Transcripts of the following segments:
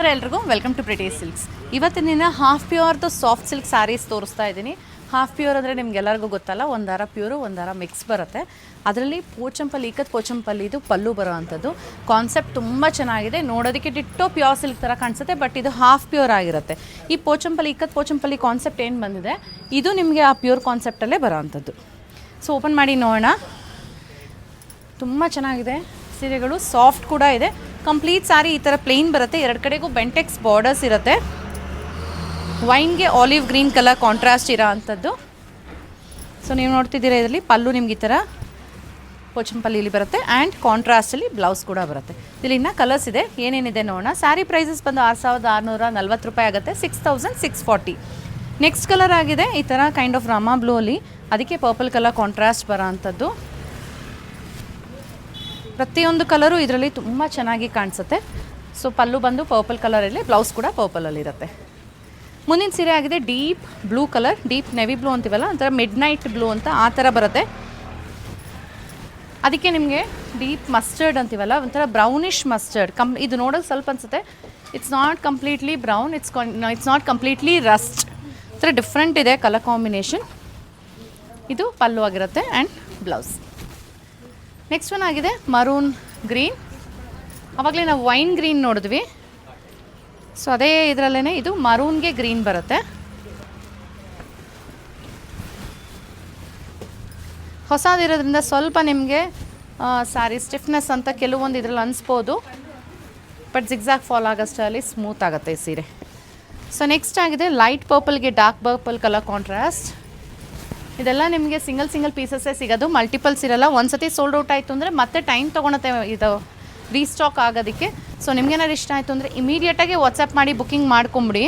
ಎಲ್ರಿಗೂ welcome to pretty silks. ಇವತ್ತಿನ half ಪ್ಯೂರ್ದು soft silk saris ತೋರಿಸ್ತಾ ಇದ್ದೀನಿ. ಹಾಫ್ ಪ್ಯೂರ್ ಅಂದರೆ ನಿಮ್ಗೆಲ್ಲರಿಗೂ ಗೊತ್ತಲ್ಲ, ಒಂದಾರ ಪ್ಯೂರು ಒಂದಾರ ಮಿಕ್ಸ್ ಬರುತ್ತೆ. ಅದರಲ್ಲಿ ಪೋಚಂಪಲ್ಲಿ ಇಕ್ಕತ್ ಪೋಚಂಪಲ್ಲಿ ಇದು ಪಲ್ಲು ಬರೋ ಅಂಥದ್ದು. ಕಾನ್ಸೆಪ್ಟ್ ತುಂಬ ಚೆನ್ನಾಗಿದೆ, ನೋಡೋದಕ್ಕೆ ಡಿಟ್ಟೋ ಪ್ಯೂರ್ ಸಿಲ್ಕ್ ಥರ ಕಾಣಿಸುತ್ತೆ, ಬಟ್ ಇದು ಹಾಫ್ ಪ್ಯೂರ್ ಆಗಿರುತ್ತೆ. ಈ ಪೋಚಂಪಲ್ಲಿ ಇಕ್ಕತ್ ಪೋಚಂಪಲ್ಲಿ ಕಾನ್ಸೆಪ್ಟ್ ಏನು ಬಂದಿದೆ, ಇದು ನಿಮಗೆ ಆ ಪ್ಯೂರ್ ಕಾನ್ಸೆಪ್ಟಲ್ಲೇ ಬರೋ ಅಂಥದ್ದು. ಸೊ ಓಪನ್ ಮಾಡಿ ನೋಡೋಣ. ತುಂಬ ಚೆನ್ನಾಗಿದೆ ಸೀರೆಗಳು, ಸಾಫ್ಟ್ ಕೂಡ ಇದೆ. ಕಂಪ್ಲೀಟ್ ಸ್ಯಾರಿ ಈ ಥರ ಪ್ಲೇನ್ ಬರುತ್ತೆ, ಎರಡು ಕಡೆಗೂ ಬೆಂಟೆಕ್ಸ್ ಬಾರ್ಡರ್ಸ್ ಇರುತ್ತೆ. ವೈನ್ಗೆ ಆಲಿವ್ ಗ್ರೀನ್ ಕಲರ್ ಕಾಂಟ್ರಾಸ್ಟ್ ಇರೋ ಅಂಥದ್ದು. ಸೊ ನೀವು ನೋಡ್ತಿದ್ದೀರಾ, ಇದರಲ್ಲಿ ಪಲ್ಲು ನಿಮ್ಗೆ ಈ ಥರ ಪೋಚಂಪಲ್ಲಿಲಿ ಬರುತ್ತೆ ಆ್ಯಂಡ್ ಕಾಂಟ್ರಾಸ್ಟಲ್ಲಿ ಬ್ಲೌಸ್ ಕೂಡ ಬರುತ್ತೆ. ಇಲ್ಲಿ ಇನ್ನೂ ಕಲರ್ಸ್ ಇದೆ, ಏನೇನಿದೆ ನೋಡೋಣ. ಸ್ಯಾರಿ ಪ್ರೈಸಸ್ ಬಂದು 6640 ರೂಪಾಯಿ ಆಗುತ್ತೆ, 6640. ನೆಕ್ಸ್ಟ್ ಕಲರ್ ಆಗಿದೆ ಈ ಥರ ಕೈಂಡ್ ಆಫ್ ರಾಮಾ ಬ್ಲೂ ಅಲ್ಲಿ, ಅದಕ್ಕೆ ಪರ್ಪಲ್ ಕಲರ್ ಕಾಂಟ್ರಾಸ್ಟ್ ಬರೋ ಅಂಥದ್ದು. ಪ್ರತಿಯೊಂದು ಕಲರು ಇದರಲ್ಲಿ ತುಂಬ ಚೆನ್ನಾಗಿ ಕಾಣಿಸುತ್ತೆ. ಸೊ ಪಲ್ಲು ಬಂದು ಪರ್ಪಲ್ ಕಲರಲ್ಲಿ, ಬ್ಲೌಸ್ ಕೂಡ ಪರ್ಪಲಲ್ಲಿರುತ್ತೆ. ಮುಂದಿನ ಸೀರೆ ಆಗಿದೆ deep blue colour, deep navy blue ಅಂತೀವಲ್ಲ, ಒಂಥರ ಮಿಡ್ ನೈಟ್ ಬ್ಲೂ ಅಂತ ಆ ಥರ ಬರುತ್ತೆ. ಅದಕ್ಕೆ ನಿಮಗೆ ಡೀಪ್ ಮಸ್ಟರ್ಡ್ ಅಂತೀವಲ್ಲ, ಒಂಥರ ಬ್ರೌನಿಷ್ ಮಸ್ಟರ್ಡ್. ಇದು ನೋಡೋಕೆ ಸ್ವಲ್ಪ ಅನಿಸುತ್ತೆ, it's not completely brown, it's not completely Rust, ಒಂಥರ ಡಿಫ್ರೆಂಟ್ ಇದೆ ಕಲರ್ ಕಾಂಬಿನೇಷನ್. ಇದು ಪಲ್ಲು ಆಗಿರುತ್ತೆ ಆ್ಯಂಡ್ ಬ್ಲೌಸ್. ನೆಕ್ಸ್ಟ್ ಒನ್ ಆಗಿದೆ ಮರೂನ್ ಗ್ರೀನ್. ಆವಾಗಲೇ ನಾವು ವೈನ್ ಗ್ರೀನ್ ನೋಡಿದ್ವಿ, ಸೊ ಅದೇ ಇದರಲ್ಲೇ ಇದು ಮರೂನ್ಗೆ ಗ್ರೀನ್ ಬರುತ್ತೆ. ಹೊಸದಿರೋದ್ರಿಂದ ಸ್ವಲ್ಪ ನಿಮಗೆ ಸ್ಯಾರಿ ಸ್ಟಿಫ್ನೆಸ್ ಅಂತ ಕೆಲವೊಂದು ಇದರಲ್ಲಿ ಅನಿಸ್ಬೋದು, ಬಟ್ ಜಿಗ್ಜಾಗ್ ಫಾಲ್ ಆಗೋಷ್ಟರಲ್ಲಿ ಸ್ಮೂತ್ ಆಗುತ್ತೆ ಈ ಸೀರೆ. ಸೊ ನೆಕ್ಸ್ಟ್ ಆಗಿದೆ ಲೈಟ್ ಪರ್ಪಲ್ಗೆ ಡಾರ್ಕ್ ಪರ್ಪಲ್ ಕಲರ್ ಕಾಂಟ್ರಾಸ್ಟ್. ಇದೆಲ್ಲ ನಿಮಗೆ ಸಿಂಗಲ್ ಪೀಸಸ್ಸೇ ಸಿಗೋದು, ಮಲ್ಟಿಪಲ್ಸ್ ಇರೋಲ್ಲ. ಒಂದು ಸತಿ ಸೋಲ್ಡ್ ಔಟ್ ಆಯಿತು ಅಂದರೆ ಮತ್ತೆ ಟೈಮ್ ತೊಗೊಳುತ್ತೆ ಇದು ರೀಸ್ಟಾಕ್ ಆಗೋದಕ್ಕೆ. ಸೊ ನಿಮ್ಗೇನಾದ್ರು ಇಷ್ಟ ಆಯಿತು ಅಂದರೆ ಇಮಿಡಿಯೇಟಾಗಿ ವಾಟ್ಸಪ್ ಮಾಡಿ ಬುಕ್ಕಿಂಗ್ ಮಾಡ್ಕೊಂಬಿಡಿ.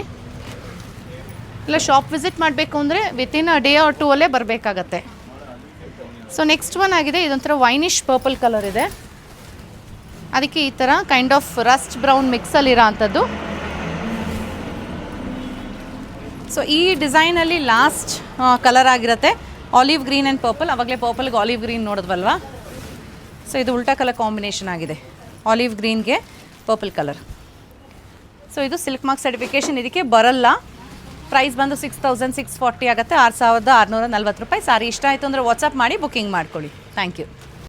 ಇಲ್ಲ ಶಾಪ್ ವಿಸಿಟ್ ಮಾಡಬೇಕು ಅಂದರೆ ವಿತಿನ್ ಅ ಡೇ ಆರ್ 2 ಅಲ್ಲೇ ಬರಬೇಕಾಗತ್ತೆ. ಸೊ ನೆಕ್ಸ್ಟ್ ಒನ್ ಆಗಿದೆ, ಇದೊಂಥರ ವೈನಿಷ್ ಪರ್ಪಲ್ ಕಲರ್ ಇದೆ, ಅದಕ್ಕೆ ಈ ಥರ ಕೈಂಡ್ ಆಫ್ ರಸ್ಟ್ ಬ್ರೌನ್ ಮಿಕ್ಸಲ್ಲಿರೋ ಅಂಥದ್ದು. ಸೊ ಈ ಡಿಸೈನಲ್ಲಿ ಲಾಸ್ಟ್ ಕಲರ್ ಆಗಿರುತ್ತೆ ಆಲಿವ್ ಗ್ರೀನ್ ಆ್ಯಂಡ್ ಪರ್ಪಲ್. ಆವಾಗಲೇ ಪರ್ಪಲ್ಗೆ ಆಲಿವ್ ಗ್ರೀನ್ ನೋಡಿದ್ವಲ್ವಾ, ಸೊ ಇದು ಉಲ್ಟಾ ಕಲರ್ ಕಾಂಬಿನೇಷನ್ ಆಗಿದೆ, ಆಲಿವ್ ಗ್ರೀನ್ಗೆ ಪರ್ಪಲ್ ಕಲರ್. ಸೊ ಇದು ಸಿಲ್ಕ್ ಮಾರ್ಕ್ ಸರ್ಟಿಫಿಕೇಷನ್ ಇದಕ್ಕೆ ಬರಲ್ಲ. ಪ್ರೈಸ್ ಬಂದು 6640 ಆಗುತ್ತೆ, 6640 ರೂಪಾಯಿ. ಸಾರಿ ಇಷ್ಟ ಆಯಿತು ಅಂದರೆ ವಾಟ್ಸಪ್ ಮಾಡಿ ಬುಕ್ಕಿಂಗ್ ಮಾಡ್ಕೊಳ್ಳಿ. Thank you.